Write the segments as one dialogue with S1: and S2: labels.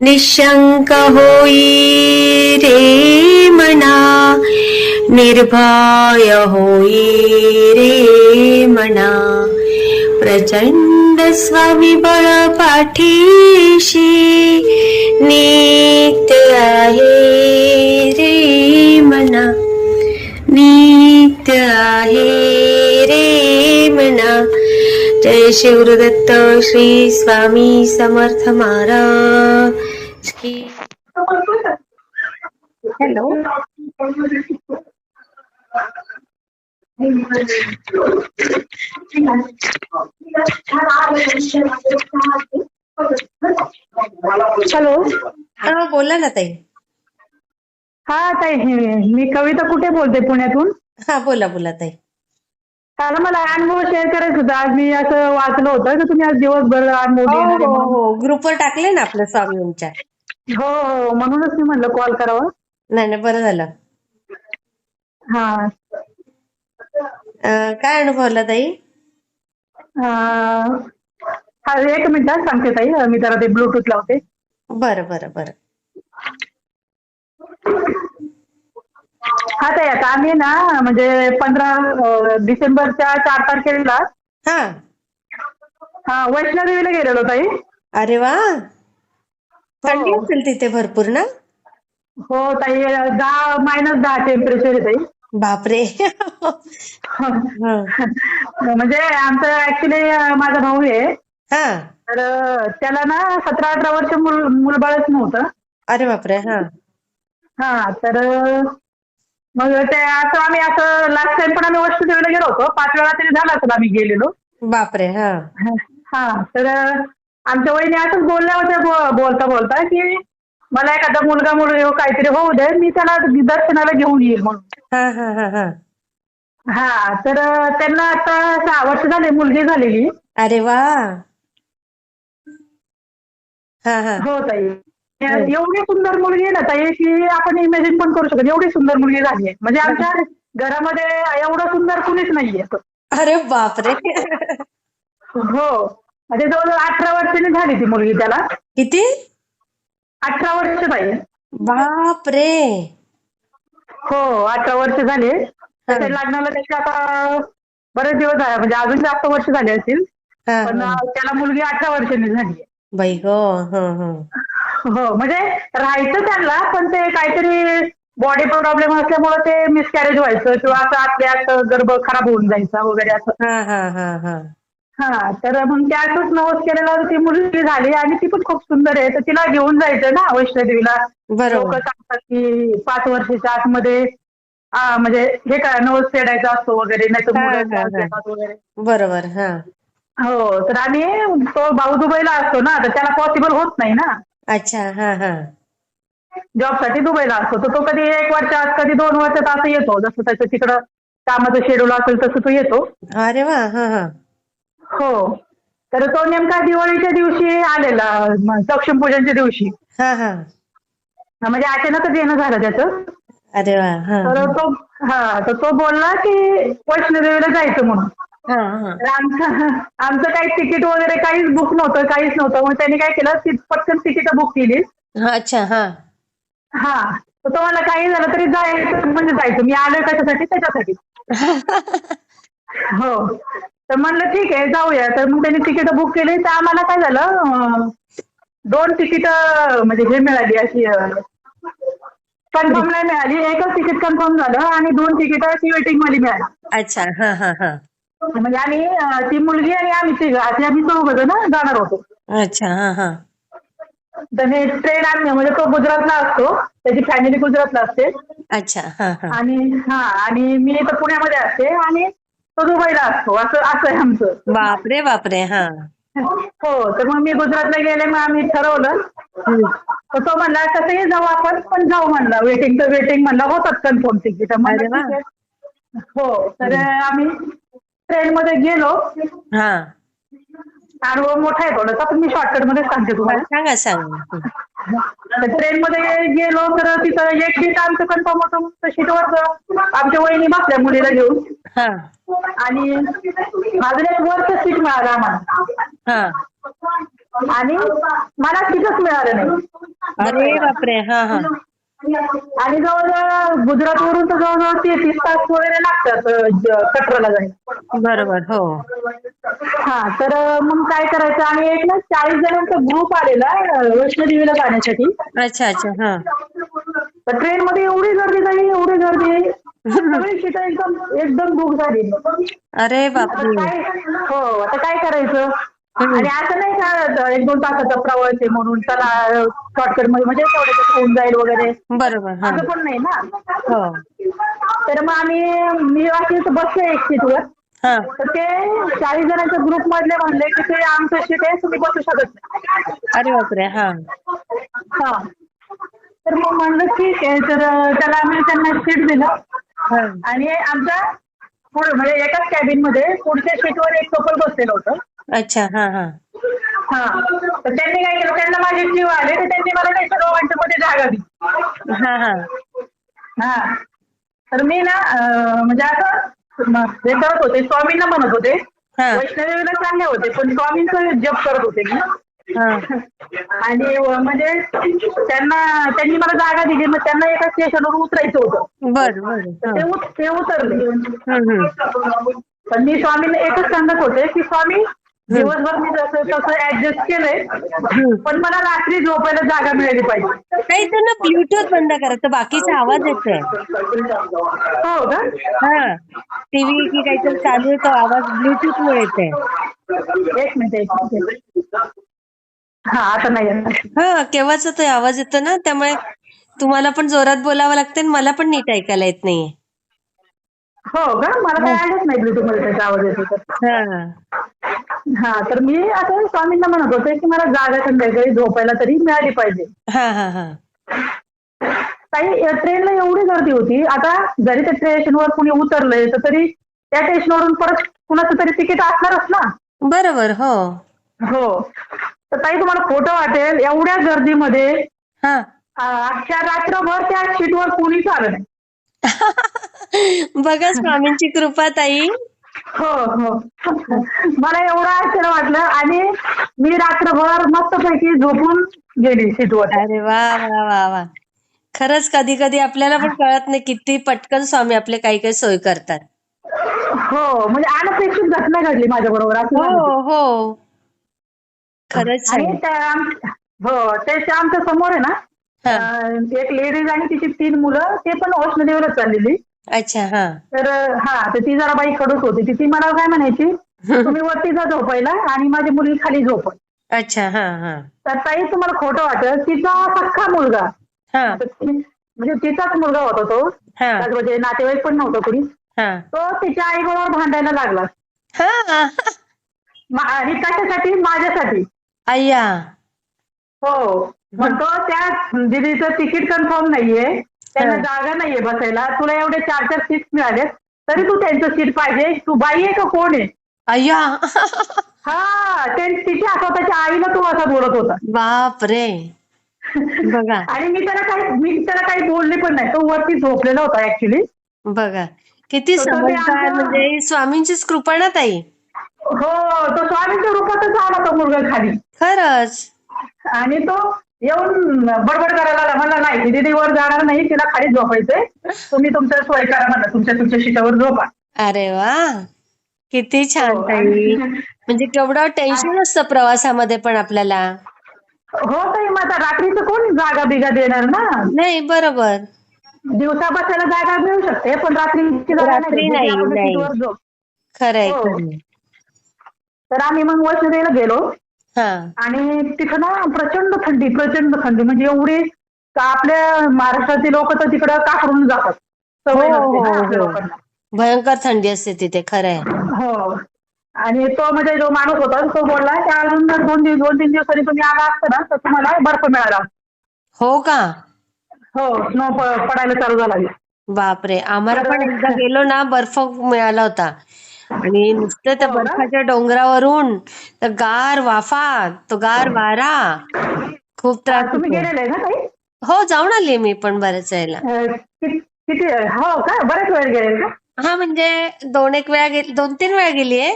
S1: निशंक होई रे मना, निर्भय होई रे मना, प्रचंड स्वविबळ पाठीशी नित्य आहे रे मना, नित्य आहे रे मना. जय शिवदत्त श्री स्वामी समर्थ महाराज की. हॅलो.
S2: हॅलो.
S1: हा बोला ना ताई.
S2: हा ताई, मी कविता कुठे बोलते पुण्यातून.
S1: हा बोला बोला ताई.
S2: काल मला अनुभव शेअर करायचा होता. आज मी असं वाचलं होतं की तुम्ही आज दिवसभर अनुभव
S1: हो
S2: देणार आहे
S1: हो
S2: म्हणून.
S1: हो ग्रुपवर टाकले ना आपल्या स्वामींच्या.
S2: हो हो, म्हणूनच मी म्हणलं कॉल करावा.
S1: नाही नाही बरं झालं.
S2: हा.
S1: काय अनुभवला ताई?
S2: हा, एक मिनिट सांगते ताई, मी जरा ते ब्लूटूथ लावते.
S1: बरं बरं बरं.
S2: हा ताई, आता आम्ही ना म्हणजे 15 डिसेंबरच्या 4 तारखेला
S1: हा.
S2: वैष्णोदेवीला गेलेलो ताई.
S1: अरे वा. थंडी
S2: हो
S1: असेल तिथे भरपूर ना?
S2: हो ताई, -10 टेम्परेचर आहे ताई.
S1: बापरे. हं.
S2: म्हणजे आमचं ऍक्च्युली माझा भाऊ आहे.
S1: हा.
S2: तर त्याला ना 17-18 वर्ष मूलबाळच नव्हतं.
S1: अरे बापरे. हा.
S2: हा, तर मग ते असं आम्ही असं लास्ट टाइम पण आम्ही वैष्णोदेवीला गेलो होतो. 5 वेळा तरी झाला असेल आम्ही गेलेलो.
S1: बापरे. हा.
S2: हा, तर आमच्या वहिनी असंच बोलल्या होत्या बोलता बोलता की मला एखादा मुलगा मुलगी काहीतरी होऊ दे, मी त्याला दर्शनाला घेऊन येईल म्हणून.
S1: हा हा हा हा.
S2: हा, तर त्यांना आता 6 वर्ष झाले, मुलगी झालेली.
S1: अरे वा. हा हा.
S2: हो ताई.
S1: हं.
S2: एवढी सुंदर मुलगी आहे ना ताई की आपण इमॅजिन पण करू शकत. एवढी सुंदर मुलगी झाली आहे. म्हणजे आमच्या घरामध्ये एवढं सुंदर कुणीच नाहीये.
S1: अरे बापरे.
S2: हो, म्हणजे जवळजवळ 18 वर्षांनी झाली ती मुलगी त्याला.
S1: किती?
S2: 18 वर्ष ताई.
S1: बापरे.
S2: हो, 18 वर्ष झाले.
S1: हा
S2: त्याच्या लग्नाला त्याचे आता बरेच दिवस झाले, म्हणजे अजून जास्त वर्ष झाले असतील.
S1: हा
S2: पण
S1: हा.
S2: त्याला मुलगी 18 वर्षांनी झाली.
S1: बाई ग. हं हं.
S2: हो, म्हणजे राहायचं त्यांना, पण ते काहीतरी बॉडी प्रॉब्लेम असल्यामुळे ते मिसकॅरेज व्हायचं किंवा असं आतल्या आत गर्भ खराब होऊन जायचा वगैरे असं.
S1: हा हा हा हा.
S2: हा, तर मग ते असंच नवस केलेलं, ती मुलगी झाली आणि ती पण खूप सुंदर आहे. तर तिला घेऊन जायचं ना वैष्णोदेवीला. लोक
S1: बरोबर.
S2: सांगतात की 5 वर्षाच्या आतमध्ये म्हणजे हे काय नवस फेडायचा असतो वगैरे, नाही तर
S1: हा
S2: मुलं
S1: हा
S2: त्रास
S1: हा.
S2: देतात वगैरे.
S1: बरोबर. हा.
S2: हो, तर आम्ही तो भाऊ दुबईला असतो ना, तर त्याला पॉसिबल होत नाही ना.
S1: अच्छा. हा हा.
S2: जॉबसाठी दुबईला असतो. तर तो कधी 1 वर्षात, कधी 2 वर्षात असं येतो. जसं त्याचं तिकडं कामाचं शेड्यूल असेल तसं तो येतो.
S1: अरे वा. हा हा.
S2: हो. तर तो नेमका दिवाळीच्या दिवशी आलेला, लक्ष्मीपूजनच्या दिवशी.
S1: हा हा.
S2: म्हणजे अचानकच येणं झालं त्याचं.
S1: अरे वा. हा
S2: तर तो तर तो बोलला की वैष्णोदेवीला जायचं म्हणून.
S1: हा हा.
S2: तर आमचं काही तिकीट वगैरे काहीच बुक नव्हतं, काहीच नव्हतं. मग त्यांनी काय केलं, पटकन तिकीट बुक केली.
S1: हा. अच्छा. हा.
S2: हा, तर तो मला काही झालं तरी जायचं म्हणजे जायचं. मी आलोय कशासाठी, त्याच्यासाठी. हो, तर म्हणलं ठीक आहे जाऊया. तर मग त्यांनी तिकीट बुक केली. तर आम्हाला काय झालं, 2 तिकीट म्हणजे हे मिळाली अशी कन्फर्म नाही मिळाली. एकच तिकीट कन्फर्म झालं आणि 2 तिकीट ती वेटिंग मध्ये मिळाली.
S1: अच्छा. हा हा हा.
S2: म्हणजे आम्ही ती मुलगी आणि आम्ही तिघं असे आम्ही 4 जण जाणार होतो.
S1: अच्छा. हा हा.
S2: तर हे ट्रेन आम्ही, म्हणजे तो गुजरातला असतो, त्याची फॅमिली गुजरातला असते.
S1: अच्छा. हा हा.
S2: आणि मी तर पुण्यामध्ये असते आणि तो दुबईला असतो. असं असं आहे आमचं.
S1: बापरे बापरे. हा.
S2: हो, तर मग मी गुजरातला गेले. मग आम्ही ठरवलं.
S1: हम्म.
S2: तर तो म्हणला कसंही जाऊ आपण, पण जाऊ म्हणला. वेटिंग तर वेटिंग म्हणला, होतात कन्फर्म तिकीट. म्हणलं
S1: अरे वा.
S2: ठीक आहे. हो, तर
S1: हम्म.
S2: आम्ही ट्रेनमध्ये गेलो.
S1: हा.
S2: अनुभव मोठा आहे थोडासा, पण मी शॉर्टकटमध्ये सांगते तुम्हाला.
S1: सांगा सांगा.
S2: तर ट्रेनमध्ये गेलो तर तिथं एक सीट आमचं कन्फर्म होतं. तर सीटवर आमच्या वहिनी बसल्या मुलीला घेऊन.
S1: हा
S2: आणि अजून एक वरचं सीट मिळालं आम्हाला.
S1: हा.
S2: आणि मला सीटच मिळालं नाही.
S1: अरे बापरे, हा हा.
S2: आणि जवळजवळ गुजरातवरून तर जवळजवळ 30 तास वगैरे लागतात कटराला जायला.
S1: बरोबर, हो.
S2: हा तर मग काय करायचं आणि एक ना 40 जणांचा ग्रुप आलेला वैष्णोदेवीला जाण्यासाठी.
S1: अच्छा अच्छा, हा.
S2: तर ट्रेन मध्ये एवढी गर्दी झाली एवढी गर्दी सगळी सीटं एकदम एकदम बुक झाली.
S1: अरे
S2: आता
S1: बापरे.
S2: काय हो आता काय करायचं
S1: हम्म.
S2: आणि असं नाही का 1-2 तासाचा प्रवास आहे म्हणून चला शॉर्टकट मध्ये म्हणजे तेवढ्यात होऊन जाईल वगैरे
S1: बरोबर, हा.
S2: असं पण नाही ना.
S1: हो.
S2: तर मग मी अशी बसले एक सीटवर.
S1: हा.
S2: तर ते 40 जणांच्या ग्रुप मधले म्हणले की ते आमचं सीट आहे तुम्ही बसू शकत नाही.
S1: अरे बापरे, हा.
S2: हा तर मग म्हणलं ठीक आहे तर त्याला आम्ही त्यांना सीट दिलं
S1: हा.
S2: आणि आमच्या पुढे म्हणजे एकाच कॅबिन मध्ये पुढच्या सीटवर एक कपल बसलेलं होतं.
S1: अच्छा, हा हा.
S2: हा तर त्यांनी काय केलं त्यांना माझे जीव आले तर त्यांनी मला नाही मध्ये जागा दिली.
S1: हा हा.
S2: हा तर मी ना म्हणजे असं हे करत होते स्वामींना म्हणत होते.
S1: हा
S2: वैष्णोदेवीला चालले होते पण स्वामींचं जप करत होते मी.
S1: हा.
S2: आणि म्हणजे त्यांनी मला जागा दिली मग त्यांना एका स्टेशनवर उतरायचं होतं.
S1: बर बर,
S2: तर
S1: हा.
S2: ते उतरले.
S1: हम्म.
S2: पण मी स्वामींना एकच सांगत होते की स्वामी
S1: हम्म.
S2: दिवसभर मी जसं तसं ऍडजस्ट केलंय
S1: हम्म.
S2: पण मला रात्री झोपायला जागा मिळाली पाहिजे.
S1: काही तर ना ब्ल्यूटूथ बंद करायचं, बाकीचा आवाज येतोय.
S2: हो का?
S1: हा. टीव्ही की काहीतरी चालू आहे, तो आवाज ब्ल्यूटूथ मुळे येतोय.
S2: एक मिनिट. हा आता नाही येणार.
S1: हा, केव्हाचा तो आवाज येतो ना, त्यामुळे तुम्हाला पण जोरात बोलावं लागतं आणि मला पण नीट ऐकायला येत नाहीये.
S2: हो का? मला
S1: हा.
S2: काही आलंच नाही ब्लूटूथ मध्ये त्याचा आवाज येतो तर.
S1: हा.
S2: हा तर मी असं स्वामींना म्हणत होते की मला जागा संध्याकाळी झोपायला तरी मिळाली पाहिजे.
S1: हा हा हा.
S2: काही ट्रेनला एवढी गर्दी होती आता जरी त्या स्टेशनवर कुणी उतरलंय तर तरी त्या स्टेशनवरून परत कुणाचं तरी तिकीट असणारच ना.
S1: बरोबर, हो.
S2: हो तर ताई तुम्हाला खोटं वाटेल एवढ्या गर्दीमध्ये
S1: हा.
S2: अख्ख्या रात्रभर त्या सीटवर कुणीच आलं नाही.
S1: बघा स्वामींची कृपा ताई.
S2: हो हो मला एवढं आश्चर्य वाटलं आणि मी रात्रभर मस्तपैकी झोपून गेली सीटवर.
S1: अरे वा वा वा वा. खरंच कधी कधी आपल्याला पण कळत नाही किती पटकन स्वामी आपले काही काही सोय करतात.
S2: हो म्हणजे अनपेक्षित घटना घडली माझ्या बरोबर असं
S1: हो
S2: झालं ते.
S1: हो. खरंच
S2: आणि
S1: छान.
S2: हो त्याच्या आमच्या समोर आहे ना
S1: हा.
S2: एक लेडीज आणि तिची 3 मुलं ते पण वैष्णोदेवीला चाललेली.
S1: अच्छा, हा.
S2: तर तर ती जरा बाई खडूस होती ती मला काय म्हणायची तुम्ही वरती जा झोपायला आणि माझी मुलगी खाली झोपल.
S1: अच्छा, हा हा.
S2: तर ताई तुम्हाला खोटं वाटत तिचा सख्खा मुलगा
S1: हा
S2: म्हणजे तिचाच मुलगा होता तो
S1: हा
S2: म्हणजे नातेवाईक पण नव्हतं कुणी.
S1: हा.
S2: तो तिच्या आईबरोबर भांडायला लागला
S1: हा.
S2: आणि कशासाठी माझ्यासाठी.
S1: अय्या.
S2: हो मग तो त्या दिदीचं तिकीट कन्फर्म नाहीये त्यांना जागा नाहीये बसायला तुला एवढे 4-4 सीट मिळाले तरी तू त्यांचं सीट पाहिजे तू बाई आहे का कोण आहे.
S1: अय्या.
S2: हा तिच्या स्वतःच्या आईला तू असं बोलत होता.
S1: बाप रे. बघा
S2: आणि मी त्याला काही बोलले पण नाही तो वरती झोपलेला होता ऍक्च्युली.
S1: बघा किती
S2: तर ते
S1: समजदार,
S2: आमच्या
S1: म्हणजे स्वामींचीच कृपा ना ताई.
S2: हो तो स्वामींच्या रूपातच आला तो मुलगा खाली.
S1: खरंच.
S2: आणि तो येऊन बडबड करायला लागला म्हणला नाही दीदी वर जाणार नाही तिला खाली झोपायचंय तुम्ही तुमचं सोय करा म्हणलं तुमच्या सीटावर झोपा.
S1: अरे वा. किती
S2: हो
S1: छान ताई. म्हणजे केवढं टेन्शन असतं प्रवासामध्ये पण आपल्याला.
S2: हो ताई मग आता रात्रीचं कोण जागा बिगा देणार ना.
S1: नाही, बरोबर.
S2: दिवसा बसायला जागा मिळू शकते पण रात्रीची जागा नाही
S1: रात्री
S2: भेटली की
S1: नाही
S2: आपण
S1: नाही.
S2: सीटवर झोप.
S1: खरंय
S2: हो
S1: खरंय.
S2: तर आम्ही मग वैष्णोदेवीला गेलो
S1: हा.
S2: आणि तिथं ना प्रचंड थंडी म्हणजे एवढी का आपल्या महाराष्ट्रातील लोक तर तिकडं काकरून जातात.
S1: हो
S2: सवय नसते ना
S1: हो
S2: आपल्या
S1: हो.
S2: लोकांना.
S1: भयंकर थंडी असते तिथे, खरंय.
S2: हो आणि तो म्हणजे जो माणूस होता तो बोलला की अजून 2-3 दिवसांनी तुम्ही आला असता ना तर तुम्हाला बर्फ मिळाला.
S1: हो का.
S2: हो स्नो पडायला चालू झाला.
S1: बापरे. आम्हाला
S2: तर
S1: पण एकदा गेलो ना बर्फ मिळाला होता आणि नुसतं त्या
S2: हो का
S1: बर्फाच्या डोंगरावरून तर गार वाफा, तो गार वारा, खूप त्रास
S2: तुम्ही
S1: होतो.
S2: गेलेले ना ताई.
S1: हो, जाऊन आली मी पण बऱ्याच वेळेला.
S2: किती हो का बऱ्याच वेळ गेले का.
S1: हा म्हणजे 2-3 वेळा गेलीये.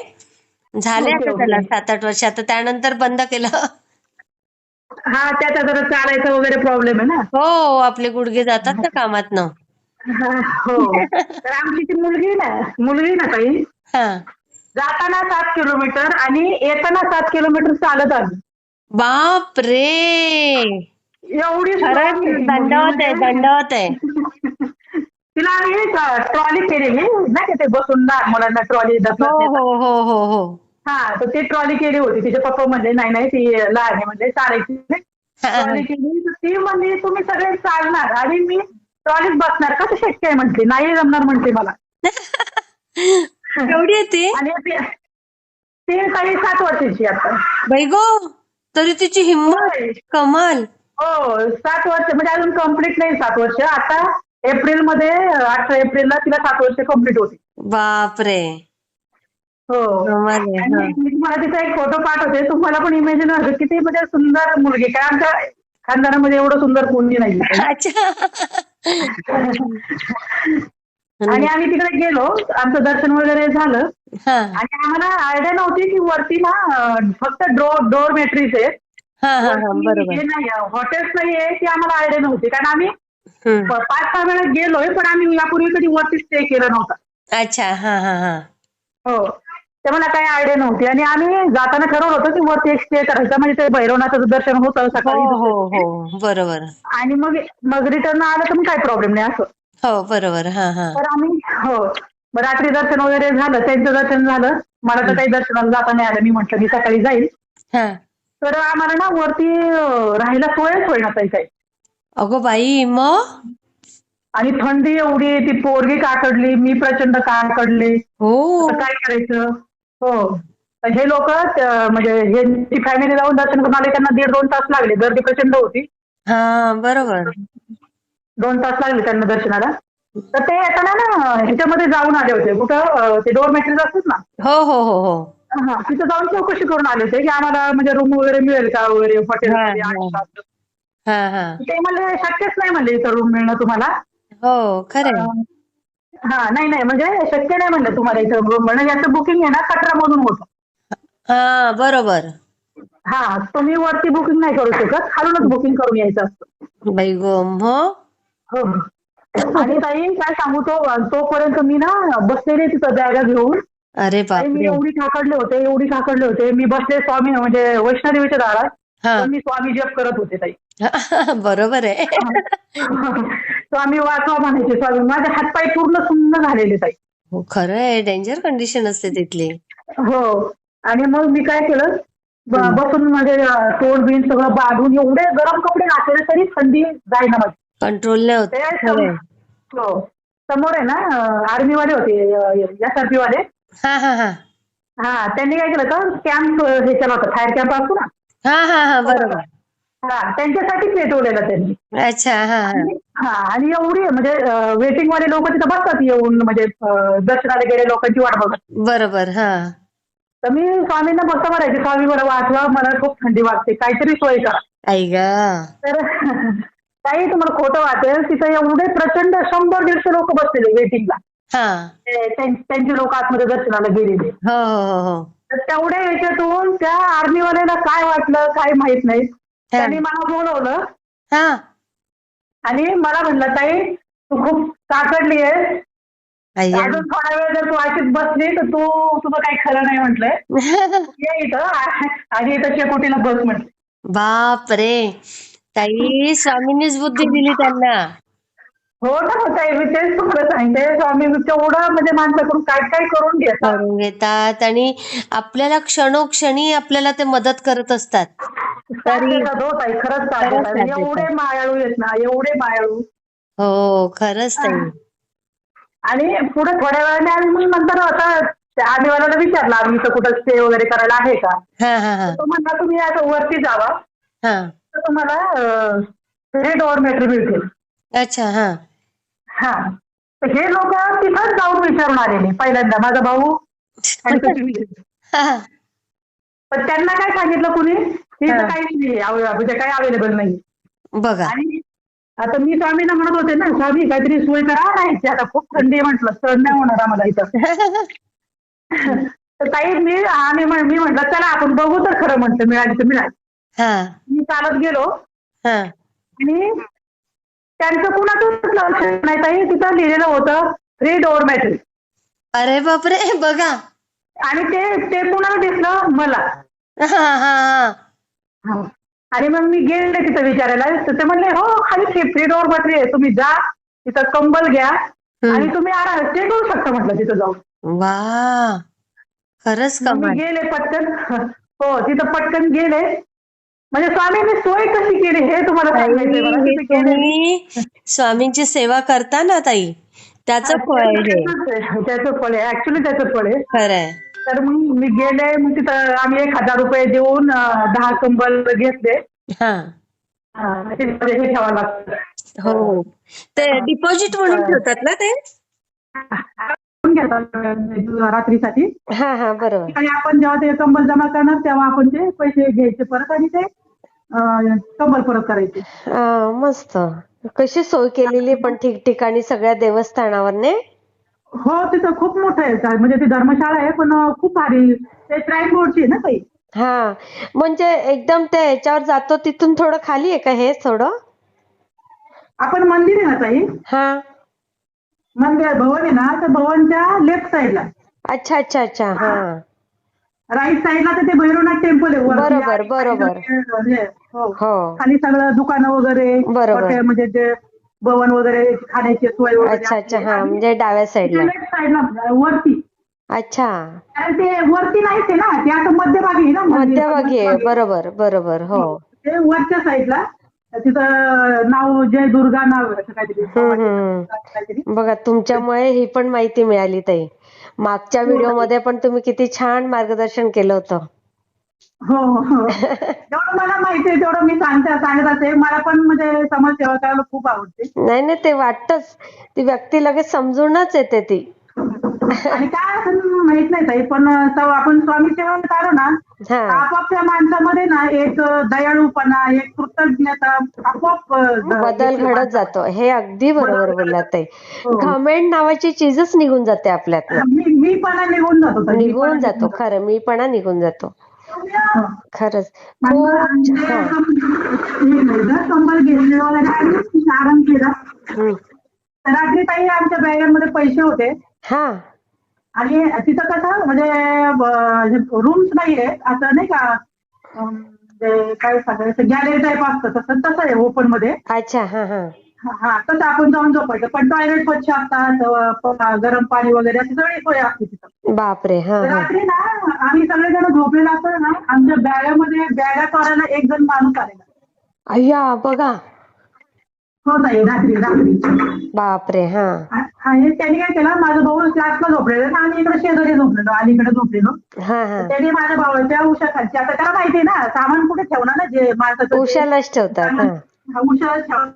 S1: झाले
S2: ओके
S1: आता
S2: ओके
S1: त्याला 7-8 वर्ष. आता त्यानंतर बंद केलं.
S2: हा त्याचा जरा चालायचा वगैरे प्रॉब्लेम आहे ना.
S1: हो, आपले गुडघे जातात ना कामातनं.
S2: हा, हो. तर आमची ती मुलगी ना ताई,
S1: हा.
S2: जाताना 7 किलोमीटर आणि येताना 7 किलोमीटर चालत आली.
S1: बाप रे!
S2: एवढी
S1: खरंच
S2: स्ट्रॉंग आहे ती मुलगी
S1: दंडवत आहे,
S2: म्हणजे.
S1: दंडवत आहे.
S2: तिला आम्ही ट्रॉली केलेली नाही का, ते बसून लहान मुलांना ट्रॉली
S1: हो,
S2: ढकलत नेतात.
S1: हो, हो, हो, हो.
S2: हा, तर ती ट्रॉली केली होती. तिचे पप्पा म्हणले नाही नाही ती लहान आहे म्हणले, चालायची नाही.
S1: हा, हा.
S2: ट्रॉली केली तर ती म्हणली तुम्ही सगळे चालणार आणि मी ट्रॉलीत बसणार कसं शक्य आहे म्हटली. नाही जमणार म्हणते मला.
S1: केवढी आहे ती?
S2: आणि ती काही 7 वर्षाची आता.
S1: बाई गो, तरी तिची हिंमत
S2: होय.
S1: कमाल.
S2: हो, 7 वर्ष म्हणजे अजून कम्प्लीट नाही 7 वर्ष. आता एप्रिलमध्ये 18 एप्रिलला तिला 7 वर्ष कम्प्लीट होती.
S1: बाप रे!
S2: हो.
S1: कमाल आहे.
S2: आणि
S1: हा.
S2: मी तुम्हाला तिचा एक फोटो पाठवते. तुम्हाला पण इमॅजिन व्हायचं किती म्हणजे सुंदर मुलगी. काय आमच्या खानदानामध्ये एवढं सुंदर कोणी नाही.
S1: अच्छा.
S2: आणि आम्ही तिकडे गेलो. आमचं दर्शन वगैरे झालं
S1: हा,
S2: आणि आम्हाला आयडिया नव्हती की वरती ना फक्त डोरमेट्रीज आहेत.
S1: हा, हा, हा.
S2: वरती
S1: बरोबर.
S2: हे नाही हॉटेल्स नाहीये की आम्हाला आयडिया नव्हती. कारण आम्ही
S1: हम्म.
S2: 5-6 वेळा गेलोय पण आम्ही यापूर्वी कधी वरती स्टे केला नव्हता.
S1: अच्छा. हा, हा, हा.
S2: हो. ते मला काही आयडिया नव्हती आणि आम्ही जाताना ठरवलं होतं की वरती एक स्टे करायचं म्हणजे ते भैरवनाथाचं दर्शन होतं
S1: हो,
S2: सकाळी
S1: हो,
S2: दुसऱ्या दिवशी.
S1: हो. बरोबर.
S2: आणि मग मग रिटर्न आलं तर मग काही प्रॉब्लेम नाही असं.
S1: हो, बरोबर. हा, हा.
S2: तर आम्ही हो. मग रात्री दर्शन वगैरे झालं. त्यांचं दर्शन झालं. मला तर काही दर्शनाला जाता नाही आलं. मी म्हटलं मी सकाळी जाईल.
S1: हा.
S2: तर आम्हाला ना वरती राहायला सोयच होईना ताई काही.
S1: अगो बाई, मग?
S2: आणि थंडी एवढी ती पोरगी काकडली. मी प्रचंड काकडले.
S1: हो.
S2: आता काय करायचं? हो. तर हे लोक म्हणजे ह्यांची फॅमिली जाऊन दर्शन करून आले त्यांना 1.5-2 तास लागले. गर्दी प्रचंड होती.
S1: हा, बरोबर.
S2: 2 तास लागले त्यांना दर्शनाला. तर ते येताना ना ह्याच्यामध्ये जाऊन आले होते. कुठं ते डोरमेट्रीज असतात ना.
S1: हो, हो, हो, हो.
S2: हा, तिथं जाऊन चौकशी करून आले होते की आम्हाला म्हणजे रूम वगैरे मिळेल का वगैरे
S1: हा,
S2: हॉटेलमध्ये
S1: हा.
S2: आहे का?
S1: हा, हा.
S2: ते म्हणले शक्यच नाही म्हणले इथं रूम मिळणं तुम्हाला.
S1: हो, खरंय.
S2: हा, नाही नाही म्हणजे शक्य नाही म्हणलं तुम्हाला इथं रूम मिळणं. याचं बुकिंग आहे ना कटरामधून होतं.
S1: हा, बरोबर.
S2: हा, तुम्ही वरती बुकिंग नाही करू शकत. खालूनच बुकिंग करून यायचं असतं.
S1: बाई गो, मग?
S2: हो. आणि ताई काय सांगू तोपर्यंत मी ना बसलेले तिथं बॅगा घेऊन.
S1: अरे
S2: ताई मी
S1: बापरे!
S2: एवढी खाकडले होते. मी बसले स्वामी म्हणजे वैष्णोदेवीच्या दारात.
S1: हा.
S2: पण मी स्वामी जप करत होते ताई.
S1: बरोबर आहे.
S2: स्वामी वाचवा म्हणायचे स्वामी. माझे हातपाय पूर्ण सुन्न झालेले ताई.
S1: हो, खरं आहे. डेंजर कंडिशन असते तिथली.
S2: हो. आणि मग मी काय केलं
S1: हम्म.
S2: बसून म्हणजे तोंड बिन सगळं बांधून एवढे गरम कपडे घातलेले तरी थंडी जाईना माझी.
S1: कंट्रोल नाही होत.
S2: ते
S1: खरंय.
S2: हो. समोर आहे ना आर्मीवाले होते SRP वाले.
S1: हा, हा, हा.
S2: हा, त्यांनी काय केलं तर कॅम्प हे केला होता. फायर कॅम्प असतो ना.
S1: हा, हा, हा. बरोबर.
S2: हा, त्यांच्यासाठी पेटवलेला त्यांनी.
S1: अच्छा. हा, हा.
S2: हा, आणि एवढी म्हणजे वेटिंग वाले लोक तिथं बसतात येऊन म्हणजे दर्शनाला गेले लोकांची वाट बघत.
S1: बरोबर. हा.
S2: तर मी स्वामींना फक्त म्हणायचे स्वामी मला वाचवा मला खूप थंडी वाजते काहीतरी सोय करा.
S1: आई गा.
S2: तर काही तुम्हाला खोटं वाटेल तिथं एवढे प्रचंड 100-150 लोक बसलेले वेटिंगला.
S1: हा.
S2: त्यांचे लोक आतमध्ये दर्शनाला गेलेले.
S1: हो, हो, हो, हो.
S2: तर तेवढ्या याच्यातून त्या आर्मीवाल्याला काय वाटलं काय माहित नाही.
S1: हा.
S2: त्यांनी मला बोलवलं
S1: हा.
S2: आणि मला म्हणलं ताई तू खूप काकडली आहेस.
S1: अय्या.
S2: अजून थोडा वेळ जर तू अशीच बसली तर तुझं काही खरं नाही म्हटलंय. ये इथं आणि इथं शेकोटीला बस म्हटलं.
S1: बाप रे! ताई स्वामींनीच बुद्धी दिली त्यांना.
S2: हो ना ताई मी तेच तुम्हाला सांगते स्वामी तेवढं म्हणजे माणसाकडून काय काय करून घेतात.
S1: करून घेतात आणि आपल्याला क्षणोक्षणी आपल्याला ते मदत करत असतात.
S2: साथ
S1: तरी
S2: देतात हो ताई खरंच साथ
S1: खरंच
S2: देतात.
S1: साथ
S2: एवढे
S1: देतात.
S2: मायाळू आहेत ना एवढे मायाळू.
S1: हो, खरंच ताई.
S2: आणि पुढे थोड्या वेळाने आम्ही मग नंतर आता त्या आर्मीवाल्याला विचारलं आम्ही इथं कुठं स्टे वगैरे करायला आहे का.
S1: हा, हा, हा.
S2: तो म्हणला तुम्ही असं वरती जावा
S1: हा.
S2: तर तुम्हाला 3 डॉर्मेटरी मिळतील.
S1: अच्छा. हा.
S2: हा, तर हे लोक तिथंच जाऊन विचारून आलेले पहिल्यांदा माझा भाऊ आणि कशी मी.
S1: हा, हा.
S2: पण त्यांना काय सांगितलं कुणी की इथं काही नाही म्हणजे काही अवेलेबल नाही.
S1: बघा.
S2: आणि आता मी स्वामींना म्हणत होते ना स्वामी काहीतरी सोय करा नाही ते आता खूप थंडी आहे म्हटलं सहन नाही होणार आम्हाला इथं. तर ताई मी म्हटलं चला आपण बघू तर खरं म्हटलं मिळाली तर मिळाली.
S1: हा
S2: मी चालत गेलो
S1: हा
S2: आणि त्यांचं कुणाचंच लक्ष नाही ताई. तिथं लिहिलेलं होतं फ्री डोरमॅट्री.
S1: अरे बापरे बघा.
S2: आणि ते ते कुणाला दिसलं? मला.
S1: हा हा हा
S2: हा. आणि मग मी गेले तिथं विचारायला, तर ते म्हणले हो खाली फ्री डोरमॅट्री आहे, तुम्ही जा तिथं कंबल घ्या आणि
S1: हम्म.
S2: तुम्ही आराम स्टे करू शकता म्हटलं तिथं जाऊन.
S1: वा, खरंच
S2: मग मी
S1: कमाल.
S2: गेले पटकन. हो तिथं पटकन गेले. म्हणजे स्वामींनी सोय कशी केली हे तुम्हाला सांगायचंय
S1: ताई,
S2: मला.
S1: हे
S2: तिथे गेले मी.
S1: तुम्ही स्वामींची सेवा करता ना ताई,
S2: हा,
S1: त्याचं फळ आहे हे.
S2: त्याचं फळ आहे, ऍक्च्युली त्याचं फळ आहे.
S1: खरंय.
S2: तर मग मी गेले, मग तिथं आम्ही 1,000 रुपये देऊन 10 कंबल घेतले.
S1: हा.
S2: हा, ते हे ठेवावं लागतं.
S1: हो हो. ते डिपॉझिट म्हणून ठेवतात ना ते.
S2: घेतात रात्रीसाठी.
S1: हा हा बरोबर.
S2: आणि आपण जेव्हा ते कंबल जमा करणार तेव्हा आपण ते पैसे घ्यायचे परत आणि ते कंबल परत करायचे.
S1: मस्त. कशी सोय केलेली पण ठिकठिकाणी सगळ्या देवस्थानावर ने.
S2: हो तिथं खूप मोठं आहे, म्हणजे ती धर्मशाळा आहे पण खूप भारी. ते श्राईन बोर्डची आहे ना ताई.
S1: हा, म्हणजे एकदम ते याच्यावर जातो तिथून थोडं खाली आहे का हे थोडं?
S2: आपण मंदिर आहे ना ताई,
S1: हा.
S2: मंदिर भवन आहे ना, त्या भवनच्या लेफ्ट साईडला.
S1: अच्छा अच्छा अच्छा. हा.
S2: राईट साईडला तर ते भैरवनाथ टेम्पल आहे वरती,
S1: बरोबर
S2: आणि खाली
S1: बरोबर.
S2: सगळे हो
S1: हो.
S2: खाली सगळं दुकानं वगैरे,
S1: बरोबर.
S2: हॉटेल म्हणजे ते भवन वगैरे, खाण्याची सोय वगैरे
S1: अच्छा
S2: असते.
S1: अच्छा. हा,
S2: आणि
S1: म्हणजे डाव्या
S2: तिथे
S1: साईडला.
S2: लेफ्ट साईडला वरती.
S1: अच्छा.
S2: आणि ते वरती नाहीच आहे ना, ते आता मध्यभागी आहे ना मंदिर, पण
S1: मध्यभागी आहे.
S2: मध्यभागी.
S1: बरोबर बरोबर. हो.
S2: हो, ते वरच्या साईडला. तिथं नाव जय दुर्गा नाव आहे असं काहीतरी, बाबाच्या काहीतरी.
S1: बघा, तुमच्यामुळे ही पण माहिती मिळाली ताई. मागच्या
S2: हो
S1: व्हिडिओ
S2: ताई.
S1: मध्ये पण तुम्ही किती छान मार्गदर्शन केलं होतं.
S2: हो हो. जेवढं मला माहिती आहे तेवढं मी सांगत असेल. मला पण म्हणजे समाजसेवा करायला खूप आवडते.
S1: नाही नाही, ते वाटतच. ती व्यक्ती लगेच समजूनच येते ती.
S2: आणि काय असं माहित नाही ताई, पण आपण स्वामी सेवा करू ना,
S1: हा,
S2: आपोआप माणसामध्ये ना एक दयाळूपणा, एक कृतज्ञता आपोआप
S1: बदल
S2: येते
S1: घडत
S2: माणसामध्ये.
S1: जातो. हे अगदी बरोबर
S2: बदल
S1: बोललात ताई.
S2: हो.
S1: घमेंड नावाची चीजच निघून जाते आपल्यातनं.
S2: मी पण निघून जातो ताई, मी पण
S1: निघून
S2: निघून
S1: जातो.
S2: जातो.
S1: खरं, मीपणा निघून जातो.
S2: हो.
S1: खरंच. खूप
S2: आणि ते
S1: हा.
S2: कंबल घेतले वगैरे आणि आराम केला.
S1: हम्म.
S2: रात्री ताई आमच्या बॅगेमध्ये पैसे होते.
S1: हा.
S2: आणि तिथं कसं म्हणजे रूम्स नाहीये असं नाही का, ते काय सांगायचं, गॅलरी टाईप असतं तसं आहे ओपन मध्ये.
S1: अच्छा. हा हा.
S2: हा, तसं आपण जाऊन झोपायचं, पण टॉयलेट स्वच्छ असतात, गरम पाणी वगैरे अशी सगळी सोय असते तिथं.
S1: बापरे. हा
S2: तर
S1: हा.
S2: रात्री ना आम्ही सगळेजण झोपलेलो असतो ना, आमच्या बॅगामध्ये बॅगा चोरायला एक जण माणूस आलेला.
S1: अय्या बघा.
S2: हो ताई, रात्री रात्री.
S1: बापरे. हा.
S2: आणि त्यांनी काय केलं, माझा भाऊ क्लासला झोपलेला ना, आम्ही इकडे शेजारी झोपलेलो, अलीकडे झोपलेलो.
S1: हा हा.
S2: तर त्यांनी माझ्या भावाच्या उशा खालची, आता त्याला माहितीये ना सामान कुठे ठेवणार ना, जे माणसाचं जे
S1: उशालाच ठेवतात.
S2: सामान,
S1: हा
S2: उशाला ठेवणार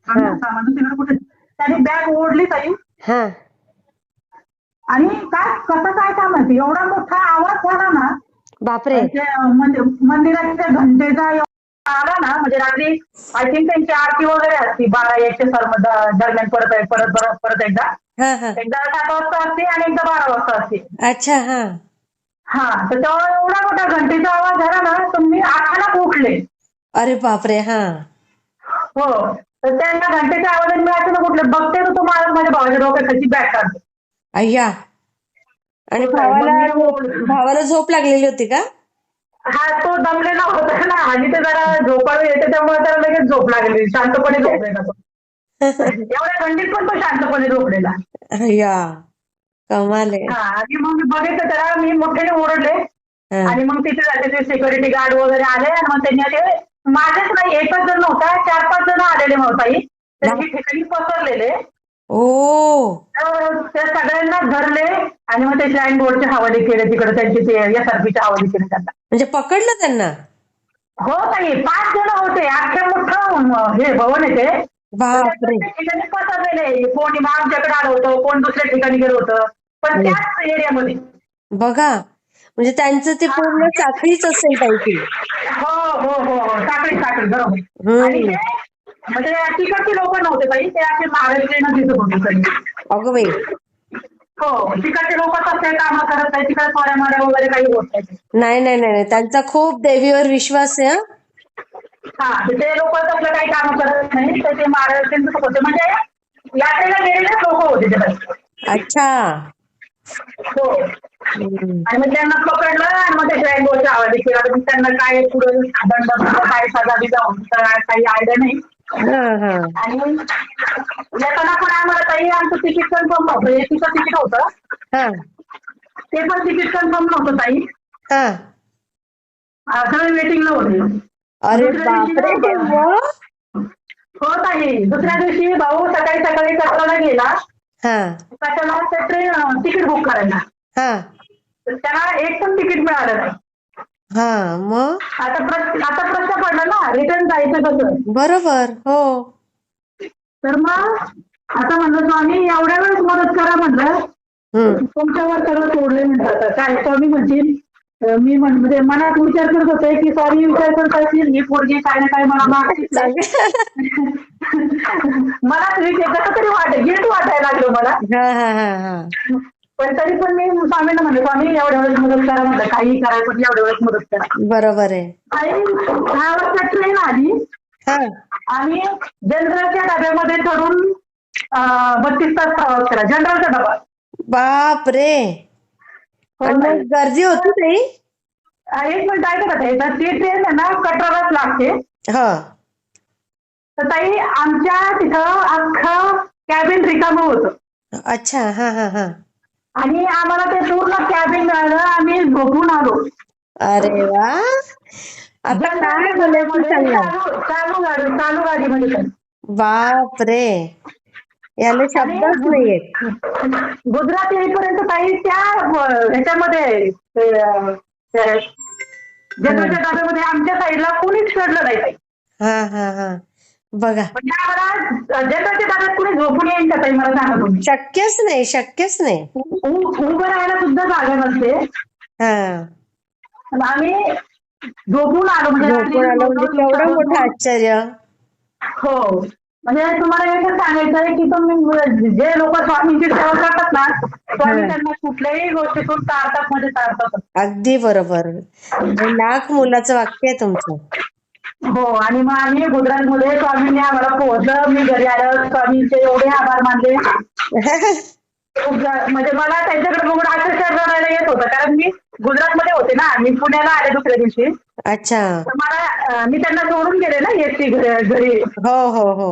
S1: हा
S2: ना सामान, दुसरीकडे कुठे. त्याने बॅग ओढली ताई.
S1: हा.
S2: आणि काय कसं काय काम माहिती, एवढा मोठा आवाज झाला ना,
S1: बापरे.
S2: ते म्हणजे मंदिराच्या घंटेचा आला ना, म्हणजे रात्री आय थिंक त्यांची आरती वगैरे असते 12-1 दरम्यान, परत परत परत परत एकदा
S1: हा हा.
S2: एकदा 7 वाजता असते आणि एकदा 12 वाजता असते.
S1: अच्छा. हा.
S2: हा, तर तेव्हा एवढा मोठा घंटेचा आवाज झाला ना, तर मी अचानक उठले.
S1: अरे बापरे. हा.
S2: हो, तर त्या घंटेच्या आवाजाने मी अचानक उठले, बघते तर तो माणूस माझ्या भावाच्या डोक्याखालची बॅग काढतो.
S1: अय्या. आणि
S2: हो ताई, मग मी
S1: भावाला झोप लागलेली होती का?
S2: हा, तो दमलेला होता ना, आणि ते जरा झोपाळू येते त्यामुळे त्याला लगेच झोप लागली, शांतपणे झोपलेला तो. एवढ्या थंडीत पण तो शांतपणे झोपलेला.
S1: अय्या, कमाल आहे.
S2: हा, आणि मग मी बघितलं त्याला, मी मोठ्याने ओरडले.
S1: हा.
S2: आणि मग तिथे त्याचे सिक्युरिटी गार्ड वगैरे आले, आणि मग त्यांनी आले. माझेच नाही, एकच जण नव्हता, 4-5 जण आलेले ताई. तर हे ठिकाणी पसरलेले.
S1: ओ.
S2: तर त्या सगळ्यांना धरले आणि मग ते श्राईन बोर्डचे हवाले केले तिकडे, त्यांचे ते SRPचे हवाले केले त्यांना.
S1: म्हणजे पकडलं त्यांना?
S2: हो ताई, 5 जण होते, अख्ख्या मोठं हे भवन आहे ते. तर
S1: बापरे.
S2: त्या ठिकाणी पसरलेले, कोणी आमच्याकडे आलं होतं, कोण दुसऱ्या ठिकाणी गेलं होतं, पण त्याच एरियामध्ये.
S1: बघा, म्हणजे त्यांचं ते पूर्ण साखळीच असेल काहीतरी.
S2: हो हो हो हो, साखळी बरोबर. आणि ते म्हणजे तिकडचे लोक नव्हते ताई, ते असे महाराष्ट्रीयन दिसत होते सगळे.
S1: अगं बाई.
S2: हो, तिकडचे लोक तसे कामं करत नाही, तिकडे चोऱ्या माऱ्या वगैरे काही होत नाही.
S1: नाही नाही नाही, त्यांचा खूप देवीवर विश्वास आहे.
S2: हा ते लोक आपलं काही काम करत नाही तर ते महाराष्ट्रांचं होते म्हणजे यात्रेला गेलेले लोक होते ते.
S1: अच्छा.
S2: हो.
S1: हम्म.
S2: आणि मग त्यांना पकडलं आणि मग त्याच्या गोष्टी आवाज केला तर त्यांना काय पुढे दंड काय सजा बिजा होता काही आयडिया नाही.
S1: हा हा
S2: आणि येताना पण आम्हाला काही आमचं तिकीट कन्फर्म नव्हतं एसीचं तिकीट होतं
S1: हा
S2: ते पण तिकीट कन्फर्म नव्हतं ताई.
S1: हा.
S2: सगळे वेटिंगला होते.
S1: अरे
S2: दुसऱ्या दिवशी
S1: बापरे.
S2: ना
S1: मग?
S2: हो ताई दुसऱ्या दिवशी भाऊ सकाळी सकाळी कचराला गेला
S1: हा
S2: कशाला ते ट्रेन तिकीट बुक करायला
S1: हा
S2: तर त्याला एक पण तिकीट मिळालं नाही.
S1: हा. मग
S2: आता प्रश्न पडला ना रिटर्न जायचं कसं.
S1: बरोबर. हो.
S2: तर मग आता म्हणलं स्वामी एवढ्या वेळेस मदत करा म्हणलं
S1: हम्म.
S2: तुमच्यावर सगळं सोडले म्हणतात काय स्वामी म्हणतील मी म्हणजे मनात विचार करत होते की स्वामी विचार करत असतील ही पोरगी काय ना काय मला मागतीच मनात विचार कसं तरी गिल्ट वाटायला लागलं मला.
S1: हा हा हा हा.
S2: पण तरी पण मी स्वामींना म्हणले स्वामी एवढ्या वेळेस मदत करा म्हणलं काही करायचं पण एवढ्या वेळेस मदत करा.
S1: बरोबर आहे.
S2: आणि 10 वाजता ट्रेन आली
S1: हा
S2: आणि जनरलच्या डब्यामध्ये चढून 32 तास प्रवास करा जनरलचा डबा.
S1: बाप रे.
S2: हो
S1: मग
S2: ताई.
S1: गर्दी होती ताई?
S2: एक मिनिट ऐकत ताई तर ती ट्रेन आहे ना कटरालाच लागते.
S1: हा.
S2: तर ताई आमच्या तिथं अख्खं कॅबिन रिकामं होतं.
S1: अच्छा. हा हा हा.
S2: आणि आम्हाला ते पूर्ण कॅबिन मिळालं आम्ही झोपून आलो.
S1: अरे वा. आता काय बोलायचं सांगा.
S2: चालू गाडीमध्ये ताई.
S1: बाप रे. याला
S2: आणि
S1: शब्दच नाहीयेत.
S2: गुजरात येईपर्यंत ताई त्या ह्याच्यामध्ये जनरलच्या डब्यामध्ये आमच्या साईडला कोणीच चढलं नाही ताई.
S1: हा हा हा. बघा
S2: म्हणजे आम्हाला जनरलच्या डब्यात कोणी झोपून येईल का ताई मला सांगा तुम्ही.
S1: शक्यच नाही शक्यच नाही.
S2: उभं राहायला सुद्धा जागा नसते.
S1: हा.
S2: आम्ही झोपून आलो
S1: झोपून आलं म्हणजे केवढं मोठं
S2: म्हणजे
S1: आश्चर्य.
S2: हो म्हणजे तुम्हाला एकच सांगायचं आहे की तुम्ही जे लोक स्वामींची सेवा करतात ना स्वामी त्यांना कुठल्याही गोष्टीतून टाळतात म्हणजे टाळतात.
S1: अगदी बरोबर. लाख मोलाचं वाक्य आहे तुमचं.
S2: हो आणि मग आम्ही गुजरातमध्ये स्वामींनी आम्हाला पोहोचलं मी घरी आलं स्वामींचे एवढे आभार मानले. म्हणजे मला त्यांच्याकडे बघून अक्षरशः रडायला येत होतं कारण मी गुजरातमध्ये होते ना मी पुण्याला आले दुसऱ्या दिवशी.
S1: अच्छा.
S2: तर मला मी त्यांना सोडून गेले ना एसटी घरी.
S1: हो हो हो.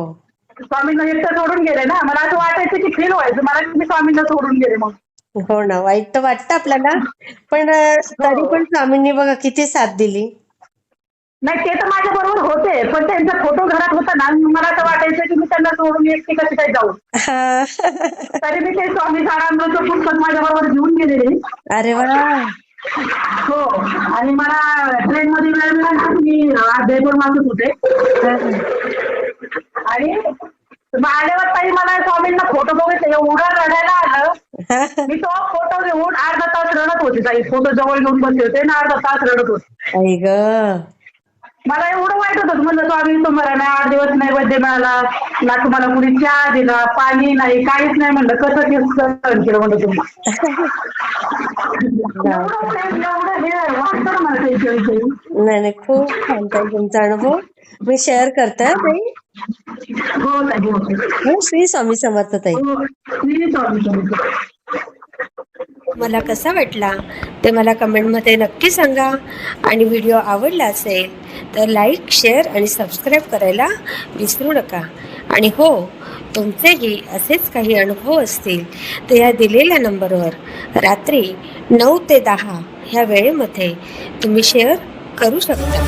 S2: स्वामींना एकटं सोडून गेले ना मला असं वाटायचं की फील व्हायचं मला मी स्वामींना सोडून गेले मग.
S1: हो ना वाईट तर वाटतं आपल्याला पण तरी पण स्वामींनी बघा किती साथ दिली.
S2: नाही ते तर माझ्या बरोबर होते पण त्यांचा फोटो घरात होता ना मला असं वाटायचं की मी त्यांना सोडून एकटी कशी काय जाऊ. तरी मी ते स्वामी सारामृतचं पुस्तक माझ्या बरोबर घेऊन गेलेले.
S1: अरे वा.
S2: हो आणि मला ट्रेन मध्ये वेळ मिळाला मी अध्याय पण वाचत होते. आणि आल्यावर ताई मला स्वामींना फोटो बघितले एवढं रडायला आलं मी तो फोटो घेऊन अर्धा तास रडत होते ताई. फोटो जवळ घेऊन बसले होते ना अर्धा तास रडत होते.
S1: आई ग.
S2: मला एवढं वाईट होतं म्हणलं स्वामी तुम्हाला नाही 8 दिवस नाही बर्थडे मिळाला ना तुम्हाला कुणी चहा दिला पाणी नाही काहीच नाही म्हणलं कसं सहन केलं म्हणलं तुम्ही. एवढं हे वाटतं मला त्याच्याविषयी.
S1: नाही नाही खूप छान ताई तुमचा अनुभव मी शेअर करते ताई.
S2: हो ताई
S1: हो. श्री स्वामी समर्थ ताई.
S2: श्री स्वामी समर्थ.
S1: मला कसा वाटला ते मला कमेंटमध्ये नक्की सांगा आणि व्हिडिओ आवडला असेल तर लाईक शेअर आणि सबस्क्राईब करायला विसरू नका. आणि हो तुमचेही असेच काही अनुभव असतील तर या दिलेल्या नंबरवर रात्री 9 ते 10 ह्या वेळेमध्ये तुम्ही शेअर करू शकता.